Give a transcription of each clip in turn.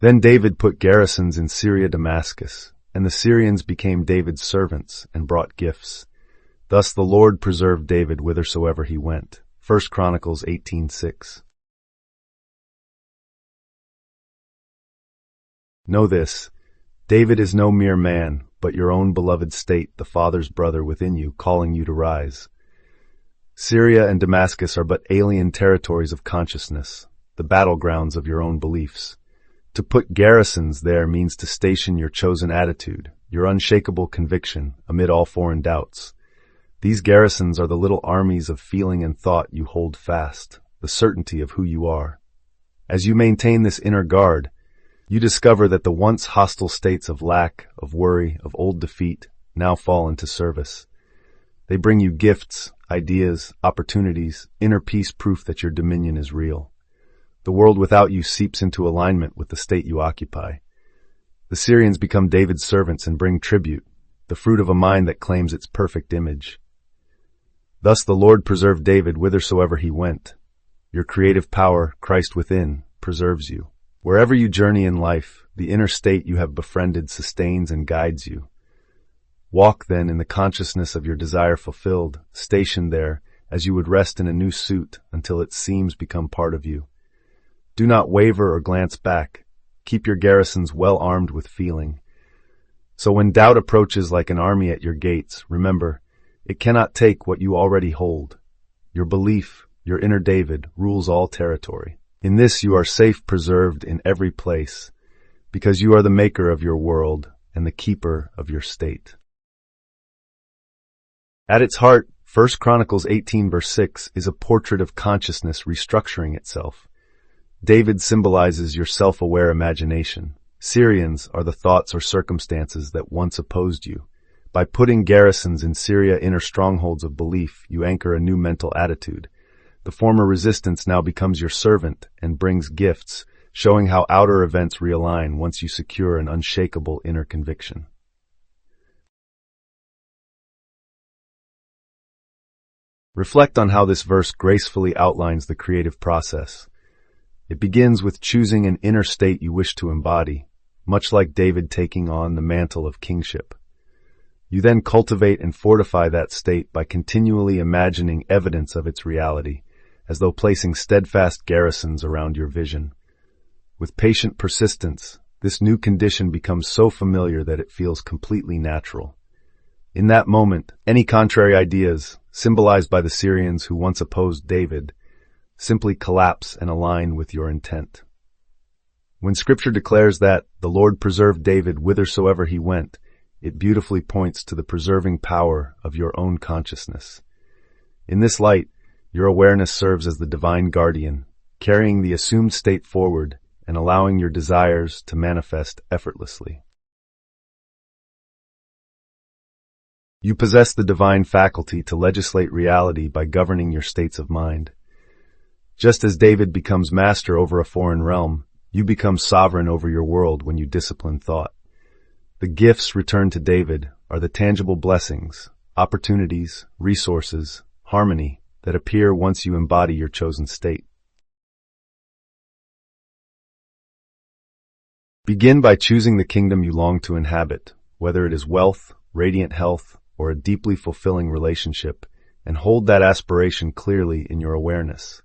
Then David put garrisons in Syria Damascus, and the Syrians became David's servants and brought gifts. Thus the Lord preserved David whithersoever he went. 1 Chronicles 18:6. Know this, David is no mere man, but your own beloved state, the Father's brother within you, calling you to rise. Syria and Damascus are but alien territories of consciousness, the battlegrounds of your own beliefs. To put garrisons there means to station your chosen attitude, your unshakable conviction, amid all foreign doubts. These garrisons are the little armies of feeling and thought you hold fast, the certainty of who you are. As you maintain this inner guard, you discover that the once hostile states of lack, of worry, of old defeat now fall into service. They bring you gifts, ideas, opportunities, inner peace, proof that your dominion is real. The world without you seeps into alignment with the state you occupy. The Syrians become David's servants and bring tribute, the fruit of a mind that claims its perfect image. Thus the Lord preserved David whithersoever he went. Your creative power, Christ within, preserves you. Wherever you journey in life, the inner state you have befriended sustains and guides you. Walk then in the consciousness of your desire fulfilled, stationed there as you would rest in a new suit until its seams become part of you. Do not waver or glance back. Keep your garrisons well armed with feeling. So when doubt approaches like an army at your gates, remember, it cannot take what you already hold. Your belief, your inner David, rules all territory. In this you are safe preserved in every place, because you are the maker of your world and the keeper of your state. At its heart, 1 Chronicles 18 verse 6 is a portrait of consciousness restructuring itself. David symbolizes your self-aware imagination. Syrians are the thoughts or circumstances that once opposed you. By putting garrisons in Syria, inner strongholds of belief, you anchor a new mental attitude. The former resistance now becomes your servant and brings gifts, showing how outer events realign once you secure an unshakable inner conviction. Reflect on how this verse gracefully outlines the creative process. It begins with choosing an inner state you wish to embody, much like David taking on the mantle of kingship. You then cultivate and fortify that state by continually imagining evidence of its reality, as though placing steadfast garrisons around your vision. With patient persistence, this new condition becomes so familiar that it feels completely natural. In that moment, any contrary ideas, symbolized by the Syrians who once opposed David, simply collapse and align with your intent. When Scripture declares that the Lord preserved David whithersoever he went, it beautifully points to the preserving power of your own consciousness. In this light, your awareness serves as the divine guardian, carrying the assumed state forward and allowing your desires to manifest effortlessly. You possess the divine faculty to legislate reality by governing your states of mind. Just as David becomes master over a foreign realm, you become sovereign over your world when you discipline thought. The gifts returned to David are the tangible blessings, opportunities, resources, harmony that appear once you embody your chosen state. Begin by choosing the kingdom you long to inhabit, whether it is wealth, radiant health, or a deeply fulfilling relationship, and hold that aspiration clearly in your awareness.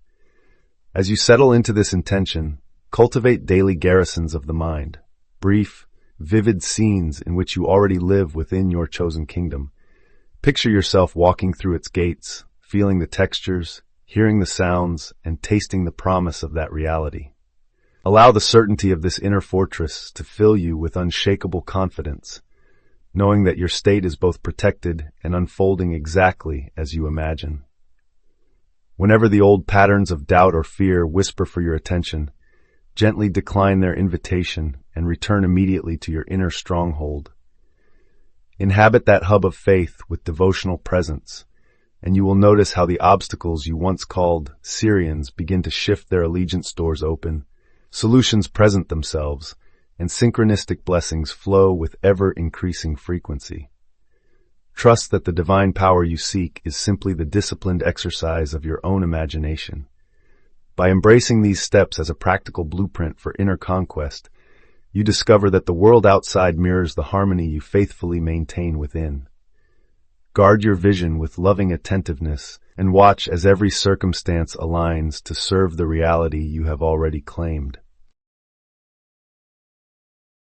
As you settle into this intention, cultivate daily garrisons of the mind, brief, vivid scenes in which you already live within your chosen kingdom. Picture yourself walking through its gates, feeling the textures, hearing the sounds, and tasting the promise of that reality. Allow the certainty of this inner fortress to fill you with unshakable confidence, knowing that your state is both protected and unfolding exactly as you imagine. Whenever the old patterns of doubt or fear whisper for your attention, gently decline their invitation and return immediately to your inner stronghold. Inhabit that hub of faith with devotional presence, and you will notice how the obstacles you once called Syrians begin to shift their allegiance doors open, solutions present themselves, and synchronistic blessings flow with ever-increasing frequency. Trust that the divine power you seek is simply the disciplined exercise of your own imagination. By embracing these steps as a practical blueprint for inner conquest, you discover that the world outside mirrors the harmony you faithfully maintain within. Guard your vision with loving attentiveness and watch as every circumstance aligns to serve the reality you have already claimed.